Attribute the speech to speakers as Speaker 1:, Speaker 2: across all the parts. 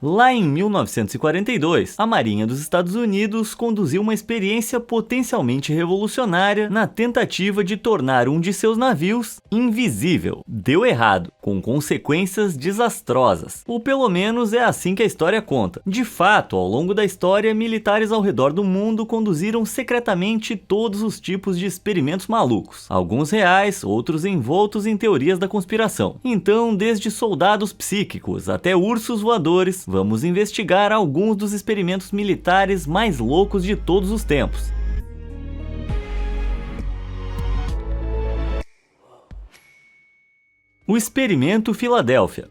Speaker 1: Lá em 1942, a Marinha dos Estados Unidos conduziu uma experiência potencialmente revolucionária na tentativa de tornar um de seus navios invisível. Deu errado, com consequências desastrosas. Ou pelo menos é assim que a história conta. De fato, ao longo da história, militares ao redor do mundo conduziram secretamente todos os tipos de experimentos malucos. Alguns reais, outros envoltos em teorias da conspiração. Então, desde soldados psíquicos até ursos voadores, vamos investigar alguns dos experimentos militares mais loucos de todos os tempos. O Experimento Filadélfia.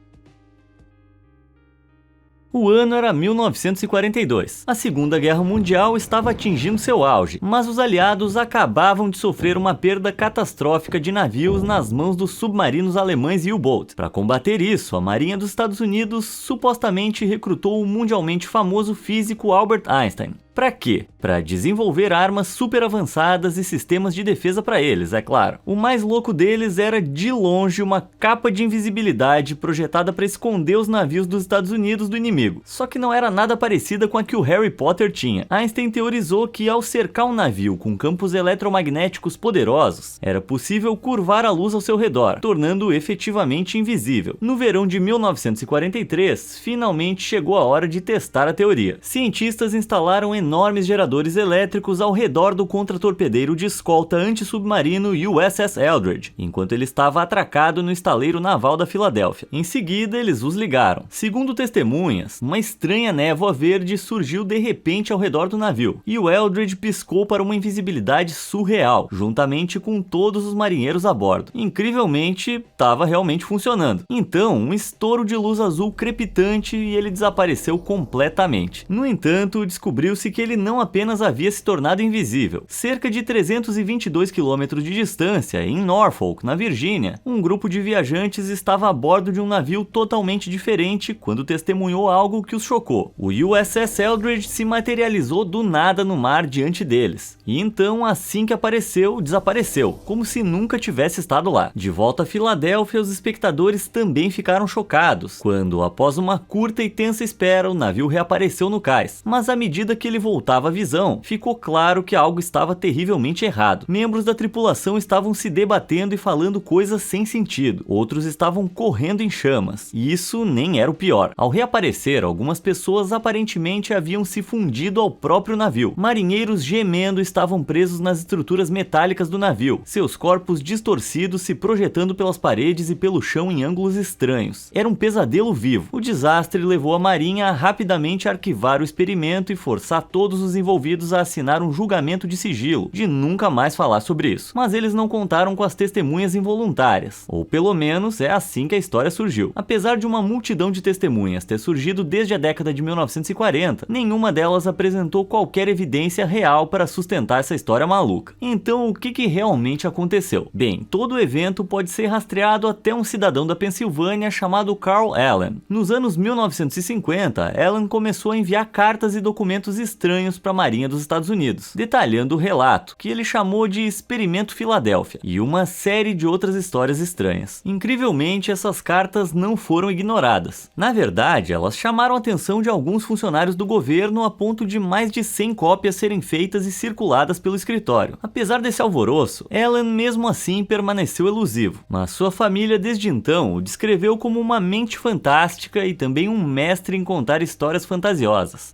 Speaker 1: O ano era 1942. A Segunda Guerra Mundial estava atingindo seu auge, mas os aliados acabavam de sofrer uma perda catastrófica de navios nas mãos dos submarinos alemães e U-Boat. Para combater isso, a Marinha dos Estados Unidos supostamente recrutou o mundialmente famoso físico Albert Einstein. Para quê? Para desenvolver armas super avançadas e sistemas de defesa para eles, é claro. O mais louco deles era, de longe, uma capa de invisibilidade projetada para esconder os navios dos Estados Unidos do inimigo. Só que não era nada parecida com a que o Harry Potter tinha. Einstein teorizou que ao cercar um navio com campos eletromagnéticos poderosos, era possível curvar a luz ao seu redor, tornando-o efetivamente invisível. No verão de 1943, finalmente chegou a hora de testar a teoria. Cientistas instalaram enormes geradores elétricos ao redor do contratorpedeiro de escolta antissubmarino USS Eldridge, enquanto ele estava atracado no estaleiro naval da Filadélfia. Em seguida, eles os ligaram. Segundo testemunhas, uma estranha névoa verde surgiu de repente ao redor do navio, e o Eldridge piscou para uma invisibilidade surreal, juntamente com todos os marinheiros a bordo. Incrivelmente, estava realmente funcionando. Então, um estouro de luz azul crepitante e ele desapareceu completamente. No entanto, descobriu-se que ele não apenas havia se tornado invisível. Cerca de 322 km de distância, em Norfolk, na Virgínia, um grupo de viajantes estava a bordo de um navio totalmente diferente quando testemunhou algo que os chocou. O USS Eldridge se materializou do nada no mar diante deles. E então, assim que apareceu, desapareceu, como se nunca tivesse estado lá. De volta a Filadélfia, os espectadores também ficaram chocados, quando, após uma curta e tensa espera, o navio reapareceu no cais. Mas à medida que ele voltava à visão, ficou claro que algo estava terrivelmente errado. Membros da tripulação estavam se debatendo e falando coisas sem sentido. Outros estavam correndo em chamas. E isso nem era o pior. Ao reaparecer, algumas pessoas aparentemente haviam se fundido ao próprio navio. Marinheiros gemendo estavam presos nas estruturas metálicas do navio, seus corpos distorcidos se projetando pelas paredes e pelo chão em ângulos estranhos. Era um pesadelo vivo. O desastre levou a Marinha a rapidamente arquivar o experimento e forçar todos os envolvidos a assinar um julgamento de sigilo, de nunca mais falar sobre isso. Mas eles não contaram com as testemunhas involuntárias, ou pelo menos é assim que a história surgiu. Apesar de uma multidão de testemunhas ter surgido desde a década de 1940, nenhuma delas apresentou qualquer evidência real para sustentar essa história maluca. Então, o que realmente aconteceu? Bem, todo o evento pode ser rastreado até um cidadão da Pensilvânia chamado Carl Allen. Nos anos 1950, Allen começou a enviar cartas e documentos estranhos para a Marinha dos Estados Unidos, detalhando o relato, que ele chamou de Experimento Filadélfia, e uma série de outras histórias estranhas. Incrivelmente, essas cartas não foram ignoradas. Na verdade, elas chamaram a atenção de alguns funcionários do governo a ponto de mais de 100 cópias serem feitas e circuladas pelo escritório. Apesar desse alvoroço, Allen mesmo assim permaneceu elusivo, mas sua família desde então o descreveu como uma mente fantástica e também um mestre em contar histórias fantasiosas.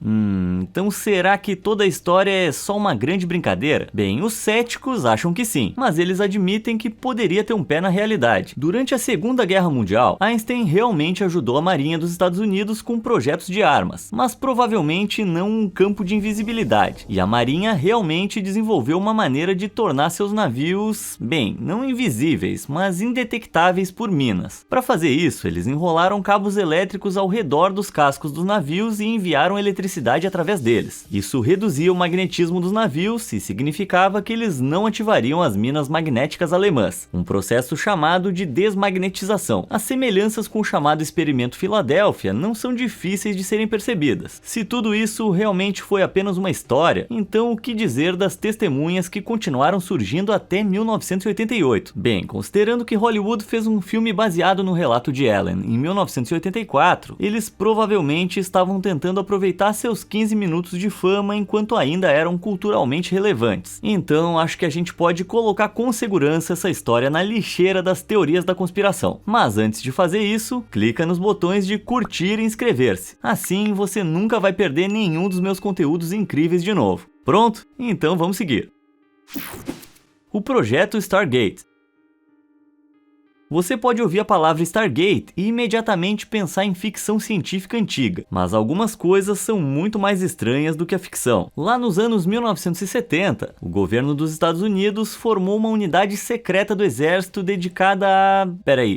Speaker 1: Então será que toda a história é só uma grande brincadeira? Bem, os céticos acham que sim, mas eles admitem que poderia ter um pé na realidade. Durante a Segunda Guerra Mundial, Einstein realmente ajudou a Marinha dos Estados Unidos com projetos de armas, mas provavelmente não um campo de invisibilidade. E a Marinha realmente desenvolveu uma maneira de tornar seus navios, bem, não invisíveis, mas indetectáveis por minas. Para fazer isso, eles enrolaram cabos elétricos ao redor dos cascos dos navios e enviaram eletricidade através deles. alemãs. Isso reduzia o magnetismo dos navios e significava que eles não ativariam as minas magnéticas alemãs, um processo chamado de desmagnetização. As semelhanças com o chamado experimento Filadélfia não são difíceis de serem percebidas. Se tudo isso realmente foi apenas uma história, então o que dizer das testemunhas que continuaram surgindo até 1988? Bem, considerando que Hollywood fez um filme baseado no relato de Ellen em 1984, eles provavelmente estavam tentando aproveitar seus 15 minutos de fama enquanto ainda eram culturalmente relevantes. Então acho que a gente pode colocar com segurança essa história na lixeira das teorias da conspiração. Mas antes de fazer isso, clica nos botões de curtir e inscrever-se. Assim você nunca vai perder nenhum dos meus conteúdos incríveis de novo. Pronto? Então vamos seguir. O projeto Stargate. Você pode ouvir a palavra Stargate e imediatamente pensar em ficção científica antiga, mas algumas coisas são muito mais estranhas do que a ficção. Lá nos anos 1970, o governo dos Estados Unidos formou uma unidade secreta do exército dedicada a...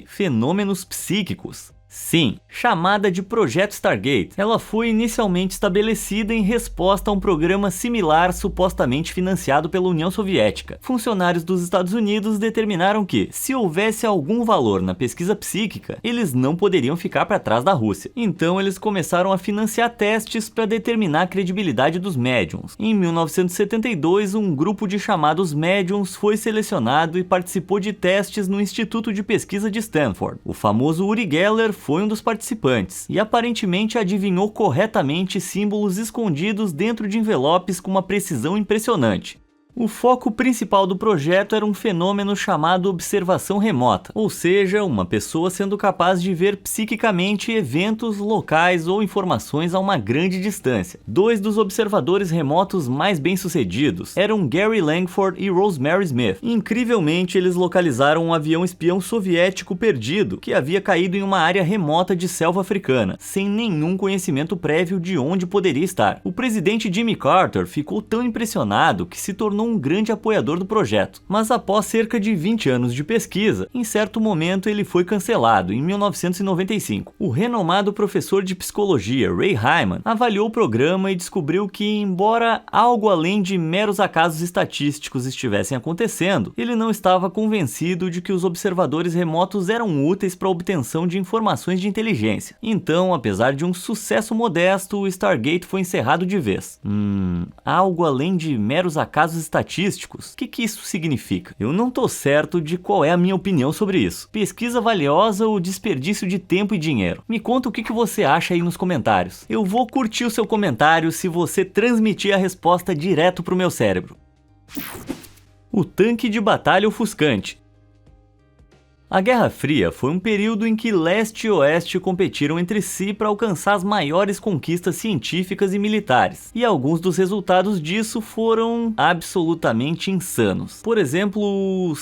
Speaker 1: fenômenos psíquicos. Sim, chamada de Projeto Stargate. Ela foi inicialmente estabelecida em resposta a um programa similar supostamente financiado pela União Soviética. Funcionários dos Estados Unidos determinaram que, se houvesse algum valor na pesquisa psíquica, eles não poderiam ficar para trás da Rússia. Então eles começaram a financiar testes para determinar a credibilidade dos médiums. Em 1972, um grupo de chamados médiums foi selecionado e participou de testes no Instituto de Pesquisa de Stanford. O famoso Uri Geller foi um dos participantes, e aparentemente adivinhou corretamente símbolos escondidos dentro de envelopes com uma precisão impressionante. O foco principal do projeto era um fenômeno chamado observação remota, ou seja, uma pessoa sendo capaz de ver psiquicamente eventos, locais ou informações a uma grande distância. Dois dos observadores remotos mais bem-sucedidos eram Gary Langford e Rosemary Smith. Incrivelmente, eles localizaram um avião espião soviético perdido que havia caído em uma área remota de selva africana, sem nenhum conhecimento prévio de onde poderia estar. O presidente Jimmy Carter ficou tão impressionado que se tornou um grande apoiador do projeto, mas após cerca de 20 anos de pesquisa, em certo momento ele foi cancelado, em 1995. O renomado professor de psicologia Ray Hyman avaliou o programa e descobriu que, embora algo além de meros acasos estatísticos estivessem acontecendo, ele não estava convencido de que os observadores remotos eram úteis para a obtenção de informações de inteligência. Então, apesar de um sucesso modesto, o Stargate foi encerrado de vez. Algo além de meros acasos estatísticos? O que isso significa? Eu não tô certo de qual é a minha opinião sobre isso. Pesquisa valiosa ou desperdício de tempo e dinheiro? Me conta o que você acha aí nos comentários. Eu vou curtir o seu comentário se você transmitir a resposta direto pro meu cérebro. O tanque de batalha ofuscante. A Guerra Fria foi um período em que leste e oeste competiram entre si para alcançar as maiores conquistas científicas e militares, e alguns dos resultados disso foram absolutamente insanos. Por exemplo,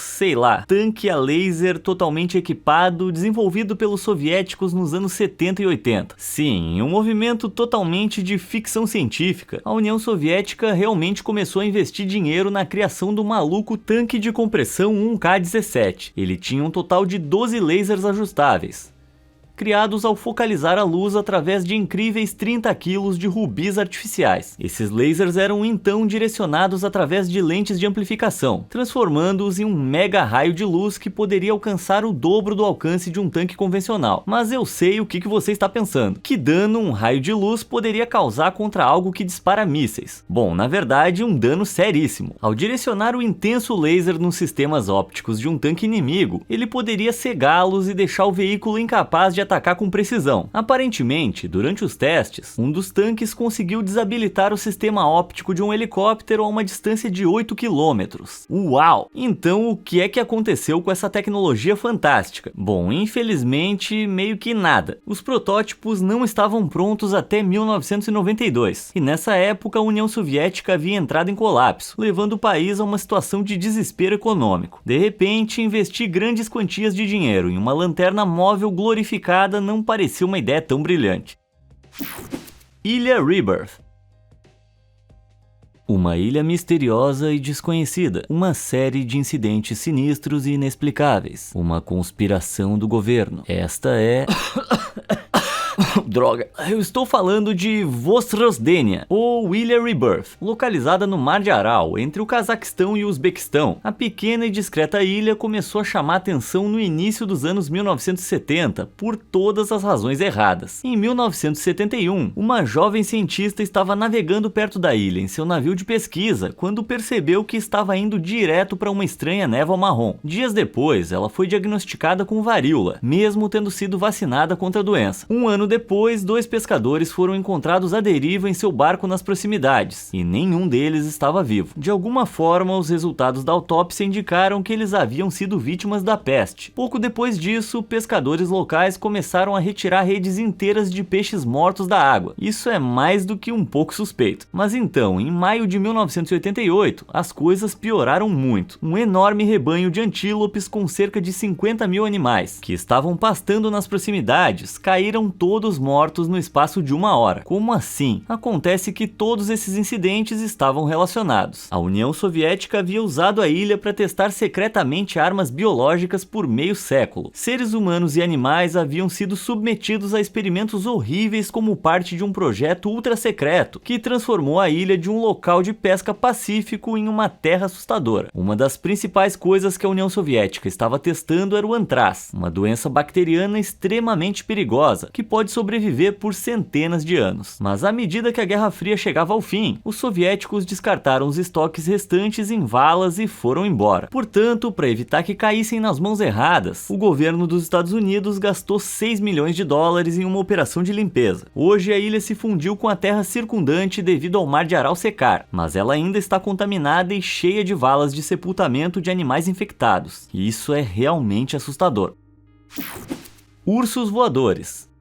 Speaker 1: tanque a laser totalmente equipado desenvolvido pelos soviéticos nos anos 70 e 80. Sim, em um movimento totalmente de ficção científica, a União Soviética realmente começou a investir dinheiro na criação do maluco tanque de compressão 1K-17. Ele tinha um total de 12 lasers ajustáveis, criados ao focalizar a luz através de incríveis 30 kg de rubis artificiais. Esses lasers eram então direcionados através de lentes de amplificação, transformando-os em um mega raio de luz que poderia alcançar o dobro do alcance de um tanque convencional. Mas eu sei o que você está pensando. Que dano um raio de luz poderia causar contra algo que dispara mísseis? Bom, na verdade, um dano seríssimo. Ao direcionar o intenso laser nos sistemas ópticos de um tanque inimigo, ele poderia cegá-los e deixar o veículo incapaz de atacar com precisão. Aparentemente, durante os testes, um dos tanques conseguiu desabilitar o sistema óptico de um helicóptero a uma distância de 8 km. Uau! Então, o que é que aconteceu com essa tecnologia fantástica? Bom, infelizmente, meio que nada. Os protótipos não estavam prontos até 1992, e nessa época a União Soviética havia entrado em colapso, levando o país a uma situação de desespero econômico. De repente, investir grandes quantias de dinheiro em uma lanterna móvel glorificada não parecia uma ideia tão brilhante. Ilha Rebirth. Uma ilha misteriosa e desconhecida, uma série de incidentes sinistros e inexplicáveis, uma conspiração do governo. Esta é... Droga. Eu estou falando de Vostrosdenia, ou Ilha Rebirth, localizada no Mar de Aral, entre o Cazaquistão e o Uzbequistão. A pequena e discreta ilha começou a chamar atenção no início dos anos 1970, por todas as razões erradas. Em 1971, uma jovem cientista estava navegando perto da ilha em seu navio de pesquisa, quando percebeu que estava indo direto para uma estranha névoa marrom. Dias depois, ela foi diagnosticada com varíola, mesmo tendo sido vacinada contra a doença. Um ano depois, 2 pescadores foram encontrados à deriva em seu barco nas proximidades, e nenhum deles estava vivo. De alguma forma, os resultados da autópsia indicaram que eles haviam sido vítimas da peste. Pouco depois disso, pescadores locais começaram a retirar redes inteiras de peixes mortos da água. Isso é mais do que um pouco suspeito. Mas então, em maio de 1988, as coisas pioraram muito. Um enorme rebanho de antílopes com cerca de 50 mil animais, que estavam pastando nas proximidades, caíram todos mortos no espaço de 1 hora. Como assim? Acontece que todos esses incidentes estavam relacionados. A União Soviética havia usado a ilha para testar secretamente armas biológicas por meio século. Seres humanos e animais haviam sido submetidos a experimentos horríveis como parte de um projeto ultra secreto, que transformou a ilha de um local de pesca pacífico em uma terra assustadora. Uma das principais coisas que a União Soviética estava testando era o antraz, uma doença bacteriana extremamente perigosa, que pode sobreviver por centenas de anos. Mas à medida que a Guerra Fria chegava ao fim, os soviéticos descartaram os estoques restantes em valas e foram embora. Portanto, para evitar que caíssem nas mãos erradas, o governo dos Estados Unidos gastou 6 milhões de dólares em uma operação de limpeza. Hoje a ilha se fundiu com a terra circundante devido ao Mar de Aral secar, mas ela ainda está contaminada e cheia de valas de sepultamento de animais infectados. E isso é realmente assustador. Ursos voadores.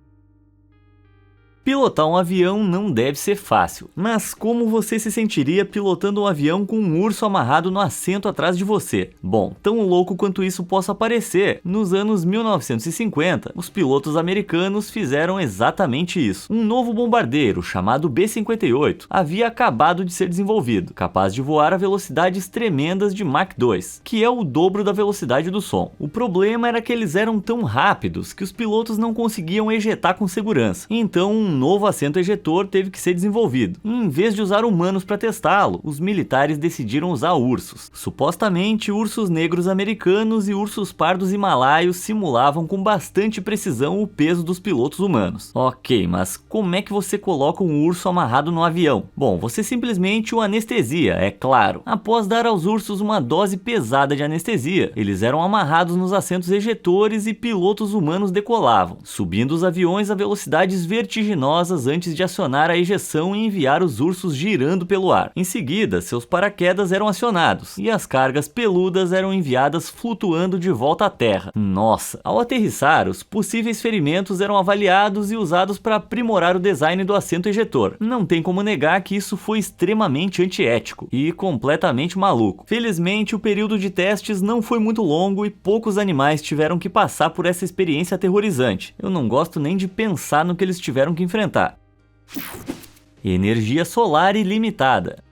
Speaker 1: Pilotar um avião não deve ser fácil, mas como você se sentiria pilotando um avião com um urso amarrado no assento atrás de você? Bom, tão louco quanto isso possa parecer, nos anos 1950, os pilotos americanos fizeram exatamente isso. Um novo bombardeiro, chamado B-58, havia acabado de ser desenvolvido, capaz de voar a velocidades tremendas de Mach 2, que é o dobro da velocidade do som. O problema era que eles eram tão rápidos que os pilotos não conseguiam ejetar com segurança, então um novo assento ejetor teve que ser desenvolvido. E em vez de usar humanos para testá-lo, os militares decidiram usar ursos. Supostamente, ursos negros americanos e ursos pardos himalaios simulavam com bastante precisão o peso dos pilotos humanos. Ok, mas como é que você coloca um urso amarrado no avião? Bom, você simplesmente o anestesia, é claro. Após dar aos ursos uma dose pesada de anestesia, eles eram amarrados nos assentos ejetores e pilotos humanos decolavam, subindo os aviões a velocidades vertiginosas antes de acionar a ejeção e enviar os ursos girando pelo ar. Em seguida, seus paraquedas eram acionados e as cargas peludas eram enviadas flutuando de volta à terra. Nossa! Ao aterrissar, os possíveis ferimentos eram avaliados e usados para aprimorar o design do assento ejetor. Não tem como negar que isso foi extremamente antiético e completamente maluco. Felizmente, o período de testes não foi muito longo e poucos animais tiveram que passar por essa experiência aterrorizante. Eu não gosto nem de pensar no que eles tiveram que enfrentar. Energia solar ilimitada.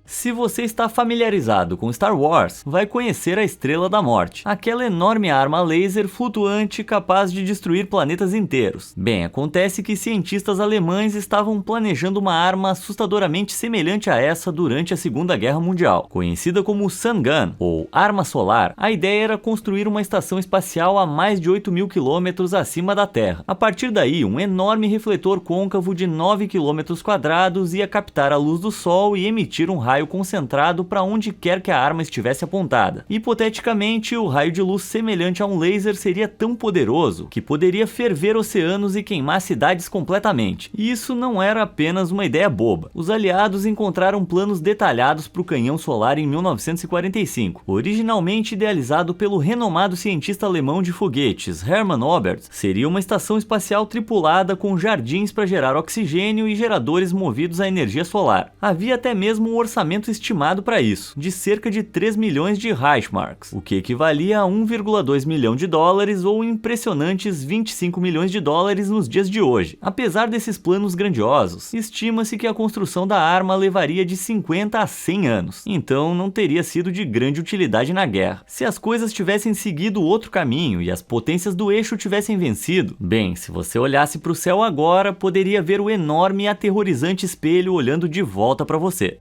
Speaker 1: Se você está familiarizado com Star Wars, vai conhecer a Estrela da Morte, aquela enorme arma laser flutuante capaz de destruir planetas inteiros. Bem, acontece que cientistas alemães estavam planejando uma arma assustadoramente semelhante a essa durante a Segunda Guerra Mundial. Conhecida como Sun Gun, ou Arma Solar, a ideia era construir uma estação espacial a mais de 8.000 quilômetros acima da Terra. A partir daí, um enorme refletor côncavo de 9 quilômetros quadrados ia captar a luz do Sol e emitir um raio concentrado para onde quer que a arma estivesse apontada. Hipoteticamente, o raio de luz semelhante a um laser seria tão poderoso que poderia ferver oceanos e queimar cidades completamente. E isso não era apenas uma ideia boba. Os aliados encontraram planos detalhados para o canhão solar em 1945. Originalmente idealizado pelo renomado cientista alemão de foguetes Hermann Oberth, seria uma estação espacial tripulada com jardins para gerar oxigênio e geradores movidos à energia solar. Havia até mesmo um orçamento orçamento estimado para isso, de cerca de 3 milhões de Reichsmarks, o que equivalia a 1,2 milhão de dólares ou impressionantes 25 milhões de dólares nos dias de hoje. Apesar desses planos grandiosos, estima-se que a construção da arma levaria de 50 a 100 anos, então não teria sido de grande utilidade na guerra. Se as coisas tivessem seguido outro caminho e as potências do eixo tivessem vencido, bem, se você olhasse para o céu agora, poderia ver o enorme e aterrorizante espelho olhando de volta para você.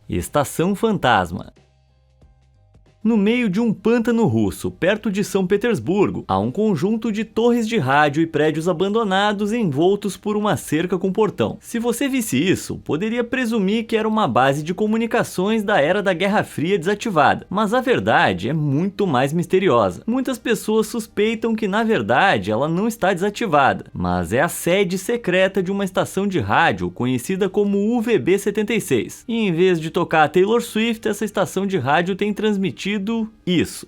Speaker 1: Estação Fantasma. No meio de um pântano russo, perto de São Petersburgo, há um conjunto de torres de rádio e prédios abandonados envoltos por uma cerca com portão. Se você visse isso, poderia presumir que era uma base de comunicações da era da Guerra Fria desativada, mas a verdade é muito mais misteriosa. Muitas pessoas suspeitam que na verdade ela não está desativada, mas é a sede secreta de uma estação de rádio conhecida como UVB-76. E em vez de tocar a Taylor Swift, essa estação de rádio tem transmitido isso.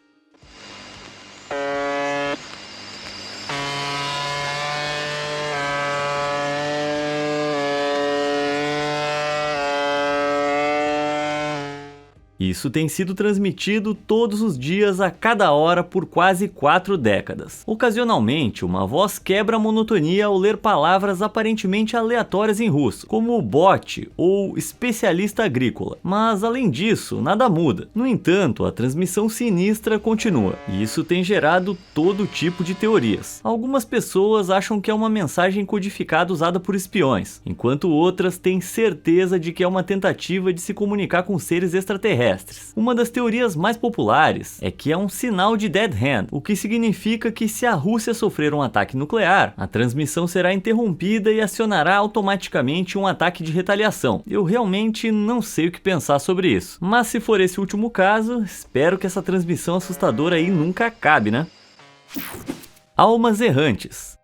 Speaker 1: Isso tem sido transmitido todos os dias a cada hora por quase 4 décadas. Ocasionalmente, uma voz quebra a monotonia ao ler palavras aparentemente aleatórias em russo, como bote ou especialista agrícola. Mas além disso, nada muda. No entanto, a transmissão sinistra continua. E isso tem gerado todo tipo de teorias. Algumas pessoas acham que é uma mensagem codificada usada por espiões, enquanto outras têm certeza de que é uma tentativa de se comunicar com seres extraterrestres. Uma das teorias mais populares é que é um sinal de dead hand, o que significa que se a Rússia sofrer um ataque nuclear, a transmissão será interrompida e acionará automaticamente um ataque de retaliação. Eu realmente não sei o que pensar sobre isso, mas se for esse último caso, espero que essa transmissão assustadora aí nunca acabe, né? Almas errantes.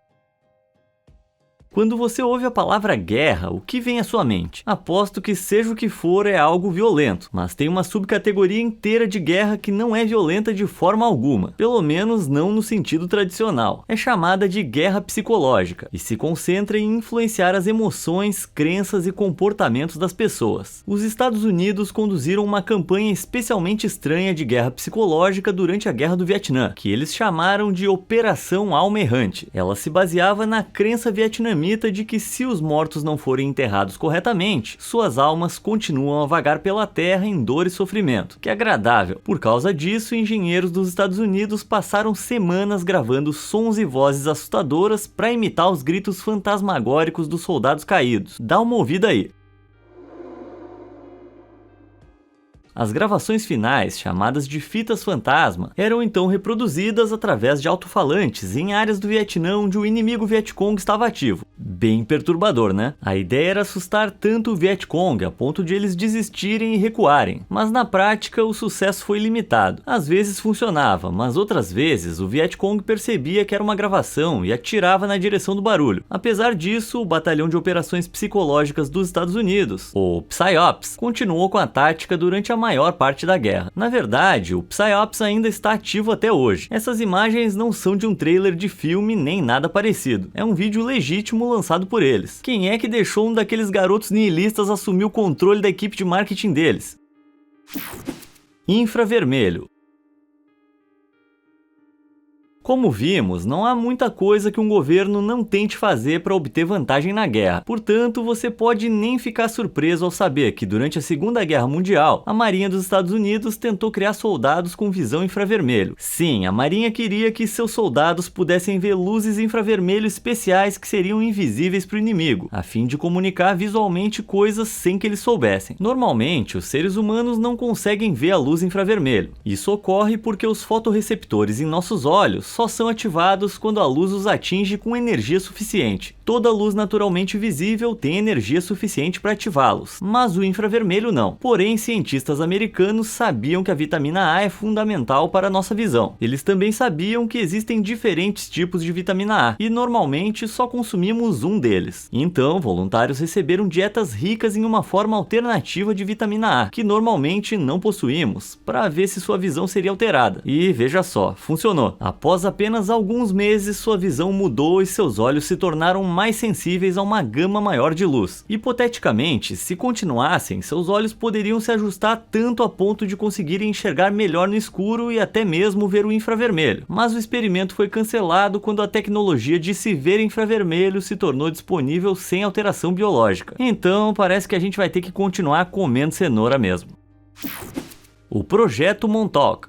Speaker 1: Quando você ouve a palavra guerra, o que vem à sua mente? Aposto que seja o que for é algo violento, mas tem uma subcategoria inteira de guerra que não é violenta de forma alguma, pelo menos não no sentido tradicional. É chamada de guerra psicológica e se concentra em influenciar as emoções, crenças e comportamentos das pessoas. Os Estados Unidos conduziram uma campanha especialmente estranha de guerra psicológica durante a Guerra do Vietnã, que eles chamaram de Operação Alma Errante. Ela se baseava na crença vietnamita de que se os mortos não forem enterrados corretamente, suas almas continuam a vagar pela terra em dor e sofrimento. Que agradável. Por causa disso, engenheiros dos Estados Unidos passaram semanas gravando sons e vozes assustadoras para imitar os gritos fantasmagóricos dos soldados caídos. Dá uma ouvida aí. As gravações finais, chamadas de fitas fantasma, eram então reproduzidas através de alto-falantes em áreas do Vietnã onde o inimigo Vietcong estava ativo. Bem perturbador, né? A ideia era assustar tanto o Vietcong a ponto de eles desistirem e recuarem, mas na prática o sucesso foi limitado. Às vezes funcionava, mas outras vezes o Vietcong percebia que era uma gravação e atirava na direção do barulho. Apesar disso, o Batalhão de Operações Psicológicas dos Estados Unidos, o PSYOPS, continuou com a tática durante a maior parte da guerra. Na verdade, o PSYOPS ainda está ativo até hoje. Essas imagens não são de um trailer de filme nem nada parecido. É um vídeo legítimo lançado por eles. Quem é que deixou um daqueles garotos nihilistas assumir o controle da equipe de marketing deles? Infravermelho. Como vimos, não há muita coisa que um governo não tente fazer para obter vantagem na guerra. Portanto, você pode nem ficar surpreso ao saber que durante a Segunda Guerra Mundial, a Marinha dos Estados Unidos tentou criar soldados com visão infravermelho. Sim, a Marinha queria que seus soldados pudessem ver luzes infravermelho especiais que seriam invisíveis para o inimigo, a fim de comunicar visualmente coisas sem que eles soubessem. Normalmente, os seres humanos não conseguem ver a luz infravermelho. Isso ocorre porque os fotorreceptores em nossos olhos só são ativados quando a luz os atinge com energia suficiente. Toda luz naturalmente visível tem energia suficiente para ativá-los, mas o infravermelho não. Porém, cientistas americanos sabiam que a vitamina A é fundamental para a nossa visão. Eles também sabiam que existem diferentes tipos de vitamina A, e normalmente só consumimos um deles. Então, voluntários receberam dietas ricas em uma forma alternativa de vitamina A, que normalmente não possuímos, para ver se sua visão seria alterada. E veja só, funcionou. Após após apenas alguns meses sua visão mudou e seus olhos se tornaram mais sensíveis a uma gama maior de luz. Hipoteticamente, se continuassem, seus olhos poderiam se ajustar tanto a ponto de conseguirem enxergar melhor no escuro e até mesmo ver o infravermelho. Mas o experimento foi cancelado quando a tecnologia de se ver infravermelho se tornou disponível sem alteração biológica. Então parece que a gente vai ter que continuar comendo cenoura mesmo. O Projeto Montauk.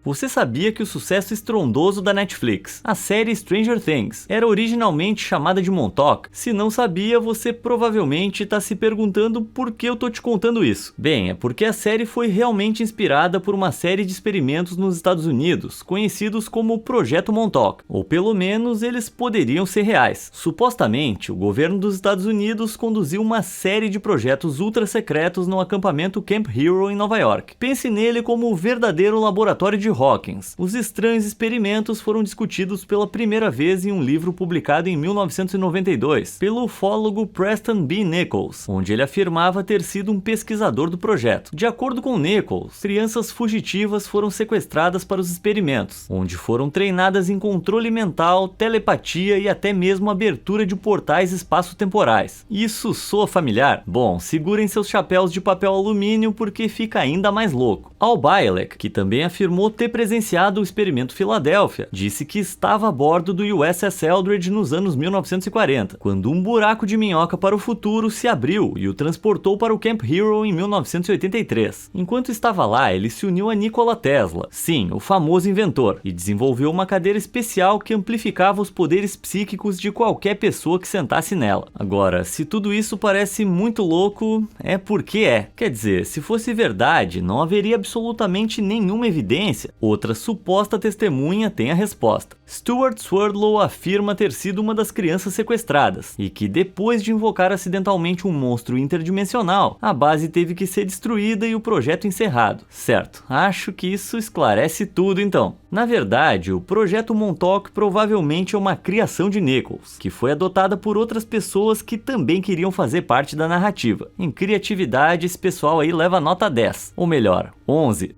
Speaker 1: Você sabia que o sucesso estrondoso da Netflix, a série Stranger Things, era originalmente chamada de Montauk? Se não sabia, você provavelmente está se perguntando por que eu tô te contando isso. Bem, é porque a série foi realmente inspirada por uma série de experimentos nos Estados Unidos, conhecidos como Projeto Montauk, ou pelo menos eles poderiam ser reais. Supostamente, o governo dos Estados Unidos conduziu uma série de projetos ultra secretos no acampamento Camp Hero em Nova York. Pense nele como o verdadeiro laboratório de Hawkins. Os estranhos experimentos foram discutidos pela primeira vez em um livro publicado em 1992 pelo ufólogo Preston B. Nichols, onde ele afirmava ter sido um pesquisador do projeto. De acordo com Nichols, crianças fugitivas foram sequestradas para os experimentos, onde foram treinadas em controle mental, telepatia e até mesmo abertura de portais espaço-temporais. Isso soa familiar? Bom, segurem seus chapéus de papel alumínio porque fica ainda mais louco. Al Bielek, que também afirmou ter presenciado o experimento Filadélfia, disse que estava a bordo do USS Eldridge nos anos 1940, quando um buraco de minhoca para o futuro se abriu e o transportou para o Camp Hero em 1983. Enquanto estava lá, ele se uniu a Nikola Tesla, sim, o famoso inventor, e desenvolveu uma cadeira especial que amplificava os poderes psíquicos de qualquer pessoa que sentasse nela. Agora, se tudo isso parece muito louco, é porque é. Quer dizer, se fosse verdade, não haveria absolutamente nenhuma evidência. Outra suposta testemunha tem a resposta. Stuart Swerdlow afirma ter sido uma das crianças sequestradas e que depois de invocar acidentalmente um monstro interdimensional, a base teve que ser destruída e o projeto encerrado. Certo, acho que isso esclarece tudo então. Na verdade, o Projeto Montauk provavelmente é uma criação de Nichols, que foi adotada por outras pessoas que também queriam fazer parte da narrativa. Em criatividade, esse pessoal aí leva nota 10, ou melhor, 11.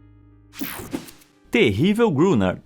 Speaker 1: Terrível Grunar.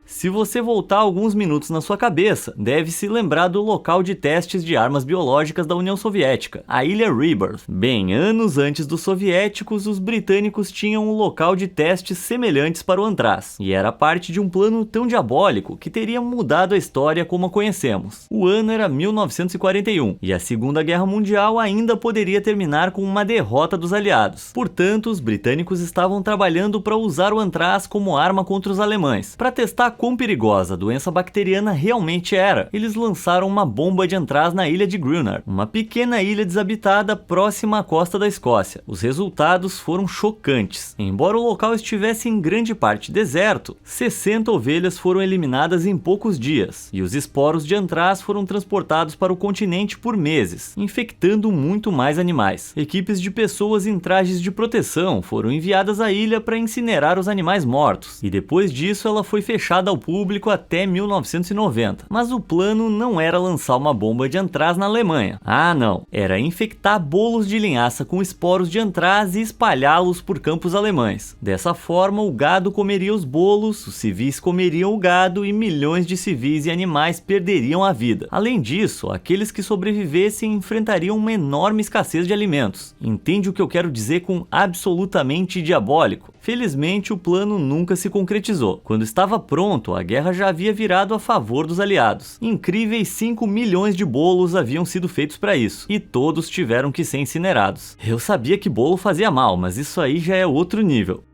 Speaker 1: Se você voltar alguns minutos na sua cabeça, deve se lembrar do local de testes de armas biológicas da União Soviética, a Ilha Rebirth. Bem, anos antes dos soviéticos, os britânicos tinham um local de testes semelhantes para o Anthrax, e era parte de um plano tão diabólico que teria mudado a história como a conhecemos. O ano era 1941, e a Segunda Guerra Mundial ainda poderia terminar com uma derrota dos aliados. Portanto, os britânicos estavam trabalhando para usar o Anthrax como arma contra os alemães. Para testar quão perigosa a doença bacteriana realmente era, eles lançaram uma bomba de Anthrax na ilha de Grunar, uma pequena ilha desabitada próxima à costa da Escócia. Os resultados foram chocantes. Embora o local estivesse em grande parte deserto, 60 ovelhas foram eliminadas em poucos dias, e os esporos de Anthrax foram transportados para o continente por meses, infectando muito mais animais. Equipes de pessoas em trajes de proteção foram enviadas à ilha para incinerar os animais mortos, e depois disso ela foi fechada ao público até 1990. Mas o plano não era lançar uma bomba de Anthrax na Alemanha. Ah, não. Era infectar bolos de linhaça com esporos de Anthrax e espalhá-los por campos alemães. Dessa forma, o gado comeria os bolos, os civis comeriam o gado e milhões de civis e animais perderiam a vida. Além disso, aqueles que sobrevivessem enfrentariam uma enorme escassez de alimentos. Entende o que eu quero dizer com absolutamente diabólico? Felizmente, o plano nunca se concretizou. Quando estava pronto, a guerra já havia virado a favor dos aliados. Incríveis 5 milhões de bolos haviam sido feitos para isso, e todos tiveram que ser incinerados. Eu sabia que bolo fazia mal, mas isso aí já é outro nível.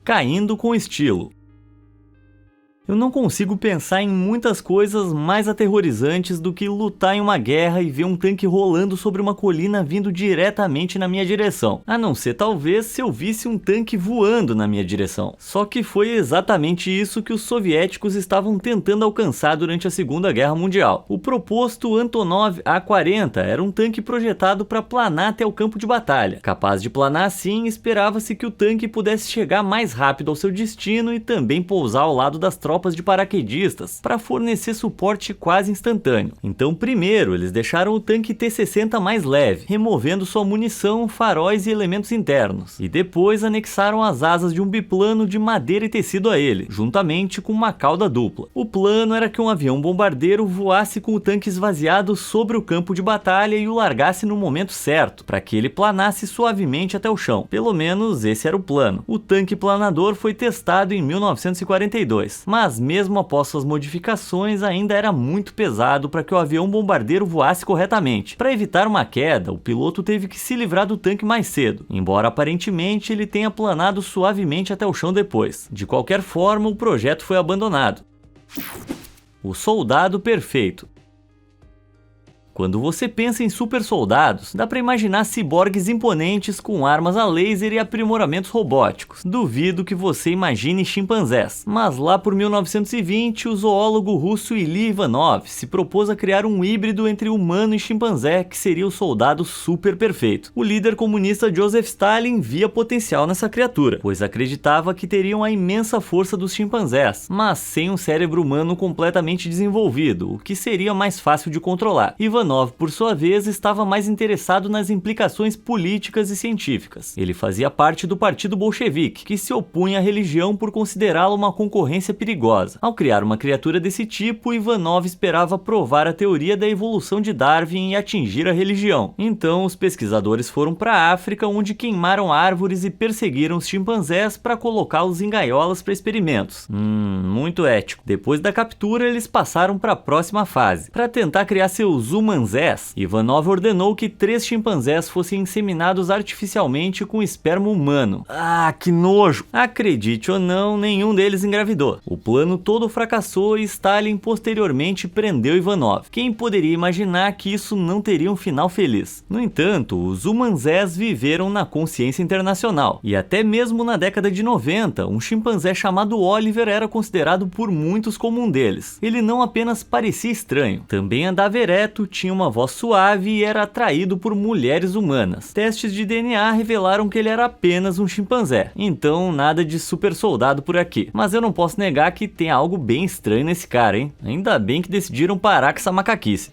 Speaker 1: Caindo com estilo. Eu não consigo pensar em muitas coisas mais aterrorizantes do que lutar em uma guerra e ver um tanque rolando sobre uma colina vindo diretamente na minha direção. A não ser talvez se eu visse um tanque voando na minha direção. Só que foi exatamente isso que os soviéticos estavam tentando alcançar durante a Segunda Guerra Mundial. O proposto Antonov A-40 era um tanque projetado para planar até o campo de batalha. Capaz de planar assim, esperava-se que o tanque pudesse chegar mais rápido ao seu destino e também pousar ao lado das tropas tropas de paraquedistas para fornecer suporte quase instantâneo. Então, primeiro, eles deixaram o tanque T-60 mais leve, removendo sua munição, faróis e elementos internos, e depois anexaram as asas de um biplano de madeira e tecido a ele, juntamente com uma cauda dupla. O plano era que um avião bombardeiro voasse com o tanque esvaziado sobre o campo de batalha e o largasse no momento certo, para que ele planasse suavemente até o chão. Pelo menos esse era o plano. O tanque planador foi testado em 1942, mas mesmo após suas modificações ainda era muito pesado para que o avião bombardeiro voasse corretamente. Para evitar uma queda, o piloto teve que se livrar do tanque mais cedo, embora aparentemente ele tenha planado suavemente até o chão depois. De qualquer forma, o projeto foi abandonado. O soldado perfeito. Quando você pensa em super soldados, dá pra imaginar ciborgues imponentes com armas a laser e aprimoramentos robóticos. Duvido que você imagine chimpanzés. Mas lá por 1920, o zoólogo russo Ilya Ivanov se propôs a criar um híbrido entre humano e chimpanzé que seria o soldado super perfeito. O líder comunista Joseph Stalin via potencial nessa criatura, pois acreditava que teriam a imensa força dos chimpanzés, mas sem um cérebro humano completamente desenvolvido, o que seria mais fácil de controlar. Ivanov, por sua vez, estava mais interessado nas implicações políticas e científicas. Ele fazia parte do Partido Bolchevique, que se opunha à religião por considerá-la uma concorrência perigosa. Ao criar uma criatura desse tipo, Ivanov esperava provar a teoria da evolução de Darwin e atingir a religião. Então, os pesquisadores foram para a África, onde queimaram árvores e perseguiram os chimpanzés para colocá-los em gaiolas para experimentos. Muito ético. Depois da captura, eles passaram para a próxima fase. Para tentar criar seus humanzés, Ivanov ordenou que 3 chimpanzés fossem inseminados artificialmente com esperma humano. Ah, que nojo! Acredite ou não, nenhum deles engravidou. O plano todo fracassou e Stalin posteriormente prendeu Ivanov. Quem poderia imaginar que isso não teria um final feliz? No entanto, os humanzés viveram na consciência internacional, e até mesmo na década de 90, um chimpanzé chamado Oliver era considerado por muitos como um deles. Ele não apenas parecia estranho, também andava ereto, tinha uma voz suave e era atraído por mulheres humanas. Testes de DNA revelaram que ele era apenas um chimpanzé, então nada de super soldado por aqui. Mas eu não posso negar que tem algo bem estranho nesse cara, hein? Ainda bem que decidiram parar com essa macaquice.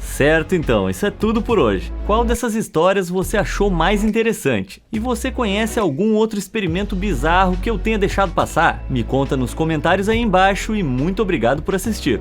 Speaker 1: Certo, então, isso é tudo por hoje. Qual dessas histórias você achou mais interessante? E você conhece algum outro experimento bizarro que eu tenha deixado passar? Me conta nos comentários aí embaixo e muito obrigado por assistir.